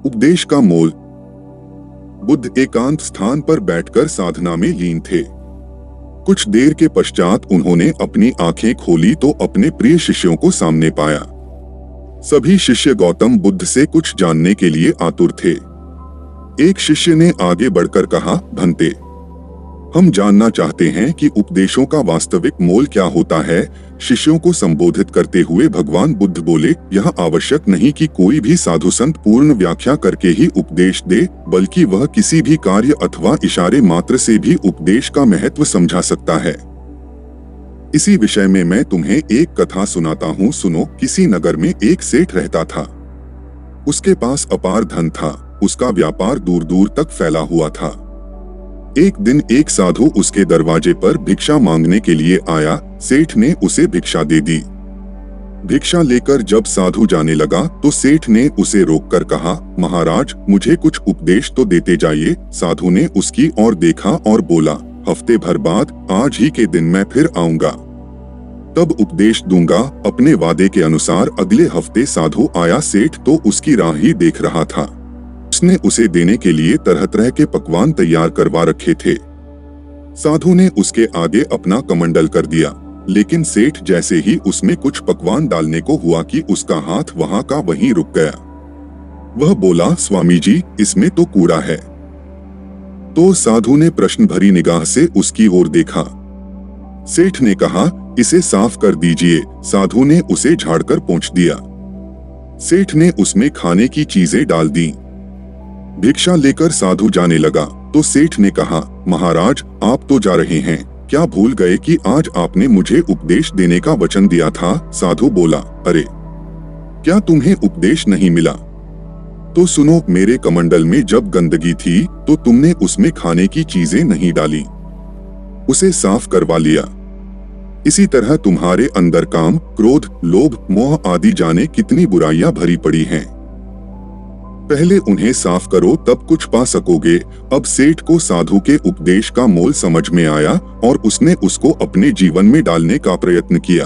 उपदेश का मोल। बुद्ध एकांत स्थान पर बैठकर साधना में लीन थे। कुछ देर के पश्चात उन्होंने अपनी आंखें खोली तो अपने प्रिय शिष्यों को सामने पाया। सभी शिष्य गौतम बुद्ध से कुछ जानने के लिए आतुर थे। एक शिष्य ने आगे बढ़कर कहा, भंते, हम जानना चाहते हैं कि उपदेशों का वास्तविक मोल क्या होता है। शिष्यों को संबोधित करते हुए भगवान बुद्ध बोले, यह आवश्यक नहीं कि कोई भी साधु संत पूर्ण व्याख्या करके ही उपदेश दे, बल्कि वह किसी भी कार्य अथवा इशारे मात्र से भी उपदेश का महत्व समझा सकता है। इसी विषय में मैं तुम्हें एक कथा सुनाता हूँ, सुनो। किसी नगर में एक सेठ रहता था। उसके पास अपार धन था। उसका व्यापार दूर दूर तक फैला हुआ था। एक दिन एक साधु उसके दरवाजे पर भिक्षा मांगने के लिए आया। सेठ ने उसे भिक्षा दे दी। भिक्षा लेकर जब साधु जाने लगा तो सेठ ने उसे रोककर कहा, महाराज, मुझे कुछ उपदेश तो देते जाइए। साधु ने उसकी ओर देखा और बोला, हफ्ते भर बाद आज ही के दिन मैं फिर आऊंगा, तब उपदेश दूंगा। अपने वादे के अनुसार अगले हफ्ते साधु आया। सेठ तो उसकी राह ही देख रहा था। उसने उसे देने के लिए तरह तरह के पकवान तैयार करवा रखे थे। साधु ने उसके आगे अपना कमंडल कर दिया, लेकिन सेठ जैसे ही उसमें कुछ पकवान डालने को हुआ कि उसका हाथ वहां का वहीं रुक गया। वह बोला, स्वामी जी, इसमें तो कूड़ा है। तो साधु ने प्रश्न भरी निगाह से उसकी ओर देखा। सेठ ने कहा, इसे साफ कर दीजिए। साधु ने उसे झाड़कर पोंछ दिया। सेठ ने उसमें खाने की चीजें डाल दी। भिक्षा लेकर साधु जाने लगा तो सेठ ने कहा, महाराज, आप तो जा रहे हैं, क्या भूल गए कि आज आपने मुझे उपदेश देने का वचन दिया था? साधु बोला, अरे, क्या तुम्हें उपदेश नहीं मिला? तो सुनो, मेरे कमंडल में जब गंदगी थी तो तुमने उसमें खाने की चीजें नहीं डाली, उसे साफ करवा लिया। इसी तरह तुम्हारे अंदर काम, क्रोध, लोभ, मोह आदि जाने कितनी बुराइयां भरी पड़ी हैं। पहले उन्हें साफ करो, तब कुछ पा सकोगे। अब सेठ को साधु के उपदेश का मोल समझ में आया और उसने उसको अपने जीवन में डालने का प्रयत्न किया।